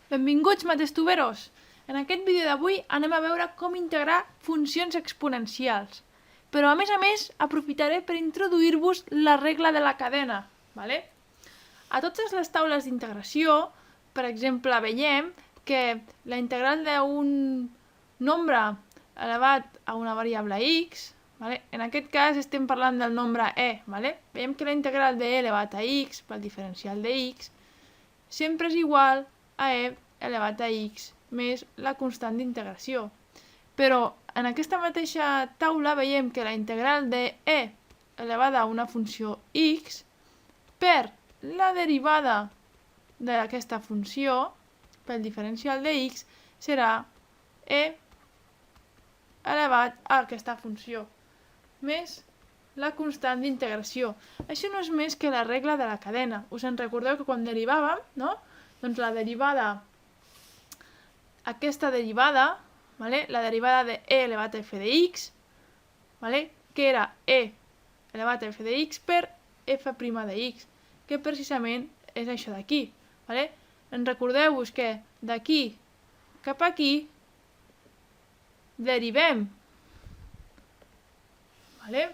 Benvinguts, matestuberos! En aquest vídeo d'avui anem a veure com integrar funcions exponencials. Però, a més, aprofitaré per introduir-vos la regla de la cadena. ¿Vale? A totes les taules d'integració, per exemple, veiem que la integral d'un nombre elevat a una variable x, ¿vale? En aquest cas estem parlant del nombre e. ¿Vale? Veiem que la integral de e elevat a x, pel diferencial de x, sempre és igual a e elevat a x més la constant d'integració. Però en aquesta mateixa taula veiem que la integral de e elevada a una funció x per la derivada d'aquesta funció pel diferencial de x serà e elevat a aquesta funció més la constant d'integració. Això no és més que la regla de la cadena. Us en recordeu que quan derivàvem, no? Doncs la derivada, aquesta derivada, ¿vale? La derivada de e elevat a f de x, ¿vale? Que era e elevat a f de x per f' de x, que precisament és això d'aquí. ¿Vale? Recordeu-vos que d'aquí cap aquí derivem, ¿vale?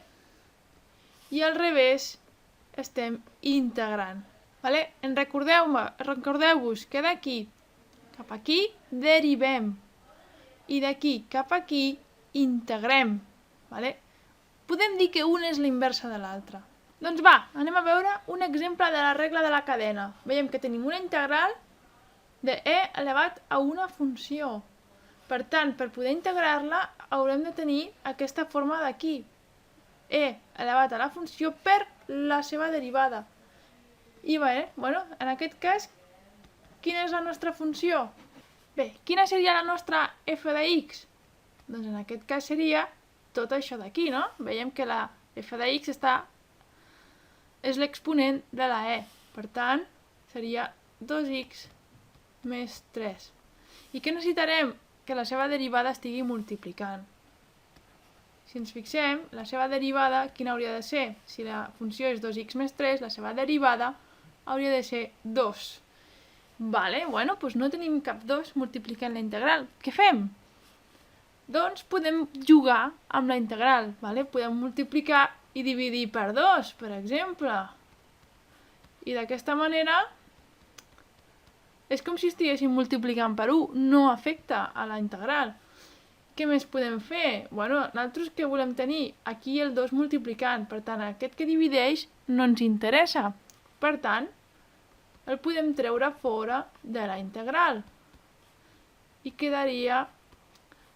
I al revés estem integrant. ¿Vale? Recordeu-vos que d'aquí cap aquí derivem i d'aquí cap aquí integrem. ¿Vale? Podem dir que una és la inversa de l'altra. Doncs va, anem a veure un exemple de la regla de la cadena. Veiem que tenim una integral de e elevat a una funció. Per tant, per poder integrar-la haurem de tenir aquesta forma d'aquí. E elevat a la funció per la seva derivada. I bé, en aquest cas, quina és la nostra funció? Bé, quina seria la nostra f de x? Doncs en aquest cas seria tot això d'aquí, no? Veiem que la f de x és l'exponent de la e. Per tant, seria 2x més 3. I què necessitarem? Que la seva derivada estigui multiplicant. Si ens fixem, la seva derivada, quina hauria de ser? Si la funció és 2x més 3, la seva derivada hauria de ser 2. Vale, doncs no tenim cap 2 multiplicant la integral. Què fem? Doncs podem jugar amb la integral. Vale? Podem multiplicar i dividir per 2, per exemple. I d'aquesta manera és com si estiguéssim multiplicant per 1, no afecta a la integral. Què més podem fer? Nosaltres què volem tenir? Aquí el 2 multiplicant, per tant aquest que divideix no ens interessa. Per tant, el podem treure fora de la integral. I quedaria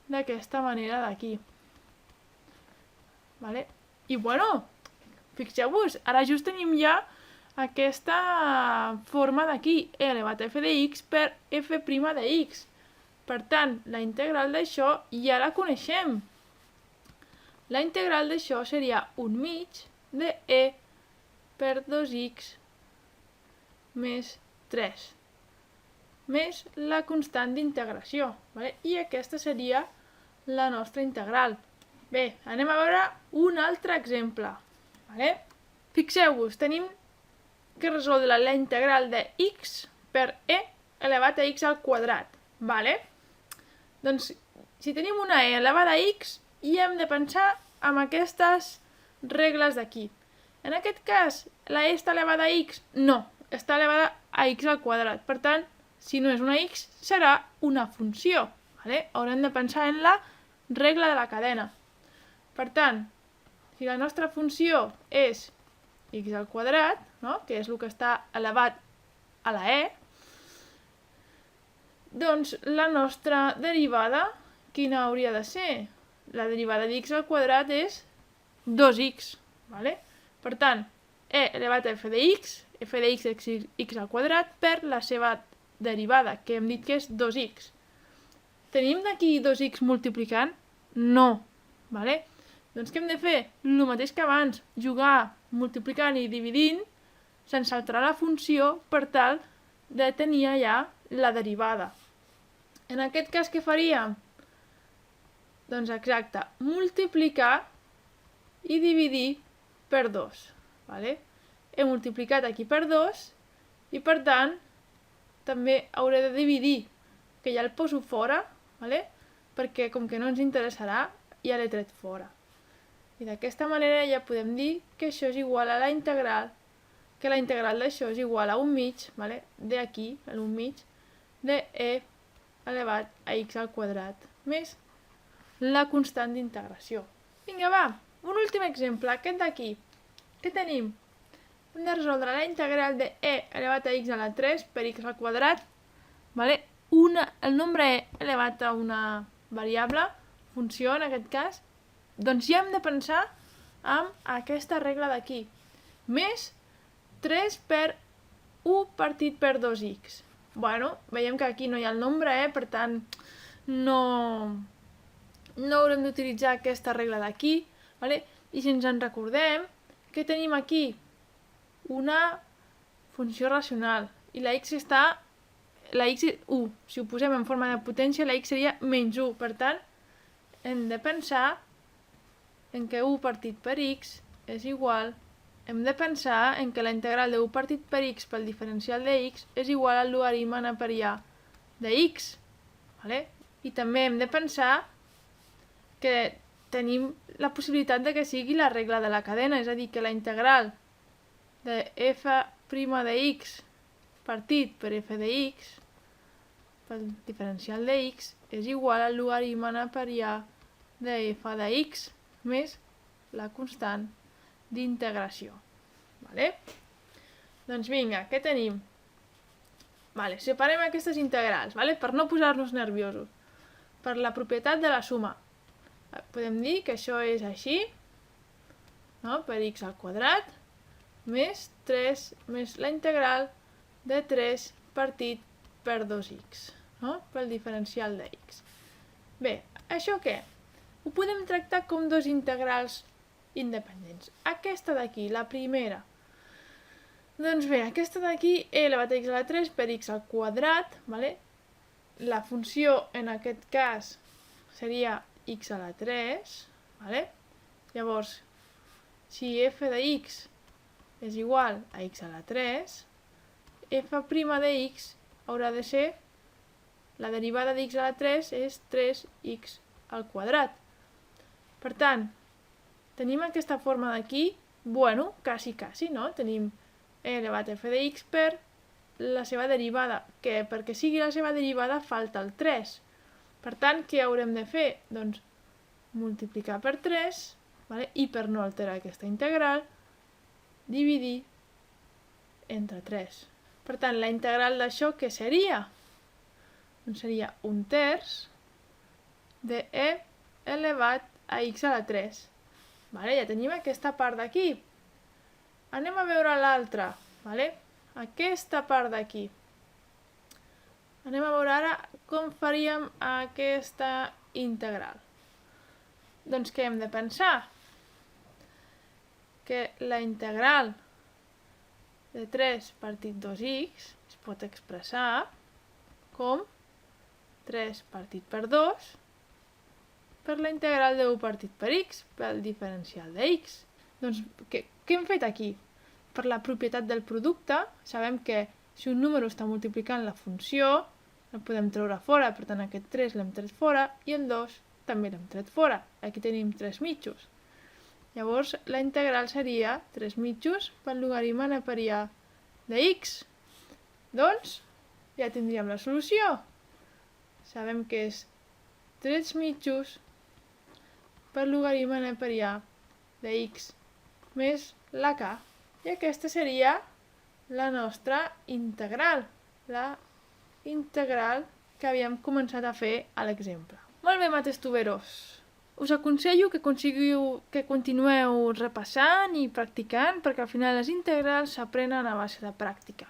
d'aquesta manera d'aquí. Vale? I fixeu-vos, ara just tenim ja aquesta forma d'aquí, e elevat a f de x per f' de x. Per tant, la integral d'això ja la coneixem. La integral d'això seria 1 mig de e per 2x més 3, més la constant d'integració. I aquesta seria la nostra integral. Bé, anem a veure un altre exemple. Fixeu-vos, tenim que resoldre la integral de x per e elevat a x al quadrat. Doncs, si tenim una e elevada a x, hi hem de pensar en aquestes regles d'aquí. En aquest cas, la e està elevada a x? No, està elevada a x al quadrat. Per tant, si no és una x, serà una funció. Haurem de pensar en la regla de la cadena. Per tant, si la nostra funció és x al quadrat, que és el que està elevat a la e, doncs la nostra derivada, quina hauria de ser? La derivada d'x al quadrat és 2x. Per tant, e elevat a f de x és x al quadrat per la seva derivada, que hem dit que és 2x. Tenim d'aquí 2x multiplicant? No. Doncs què hem de fer? El mateix que abans, jugar multiplicant i dividint sense alterar la funció per tal de tenir allà la derivada. En aquest cas, què faríem? Doncs exacte, multiplicar i dividir per 2. Vale? He multiplicat aquí per 2 i per tant també hauré de dividir, que ja el poso fora, vale? Perquè com que no ens interessarà, ja l'he tret fora. I d'aquesta manera ja podem dir que això és igual a la integral, que la integral d'això és igual a 1 mig, vale? D'aquí, l'1 mig, de e elevat a x al quadrat, més la constant d'integració. Vinga, va, un últim exemple, aquest d'aquí. Què tenim? Hem de resoldre la integral de e elevat a x a la 3 per x al quadrat, vale? El nombre e elevat a una variable, funció en aquest cas, doncs ja hem de pensar en aquesta regla d'aquí, més 3 per 1 partit per 2x. Bueno, veiem que aquí no hi ha el nombre e, per tant no haurem d'utilitzar aquesta regla d'aquí, vale? I si ens en recordem, què tenim aquí? Una funció racional, i la x està, la x és 1, si ho posem en forma de potència la x seria menys 1, per tant hem de pensar en que 1 partit per x és igual, hem de pensar en que la integral de 1 partit per x pel diferencial de x és igual al logaritme neperià de x, vale? I també hem de pensar que tenim la possibilitat de que sigui la regla de la cadena, és a dir, que la integral de f' de x partit per f de x pel diferencial de x és igual al logaritme neperià de f de x més la constant d'integració. Vale? Doncs vinga, què tenim? Vale, separem aquestes integrals, vale? Per no posar-nos nerviosos. Per la propietat de la suma. Podem dir que això és així, no? Per x al quadrat, més 3, més la integral de 3 partit per 2x, no? Pel diferencial de x. Bé, això què? Ho podem tractar com dos integrals independents. Aquesta d'aquí, la primera. Doncs bé, aquesta d'aquí, e elevat a x a la 3 per x al quadrat, vale? La funció en aquest cas seria x a la 3, vale? Llavors, si f de x és igual a x a la 3, f' de x haurà de ser, la derivada d'x a la 3 és 3x al quadrat. Per tant, tenim aquesta forma d'aquí, bueno, quasi, no? Tenim e elevat a f de x per la seva derivada, que perquè sigui la seva derivada falta el 3. Per tant, què haurem de fer? Doncs multiplicar per 3, vale? I per no alterar aquesta integral, dividir entre 3. Per tant, la integral d'això què seria? Doncs seria 1/3 de e elevat a x a la 3. Vale, ja tenim aquesta part d'aquí. Anem a veure l'altra. Vale? Aquesta part d'aquí. Anem a veure ara com faríem aquesta integral. Doncs què hem de pensar? Que la integral de 3 partit 2x es pot expressar com 3 partit per 2 per la integral de 1 partit per x pel diferencial de x. Doncs què hem fet aquí? Per la propietat del producte, sabem que si un número està multiplicant la funció, el podem treure fora, per tant aquest 3 l'hem tret fora i el 2 també l'hem tret fora. Aquí tenim 3 mitjos. Llavors la integral seria 3 mitjos pel logaritme neperià de x. Doncs ja tindríem la solució. Sabem que és 3 mitjos per logaritme neperià de x més la k. I aquesta seria la nostra integral, la integral que havíem començat a fer a l'exemple. Molt bé, matestuberos! Us aconsello que continueu repassant i practicant perquè al final les integrals s'aprenen a base de pràctica.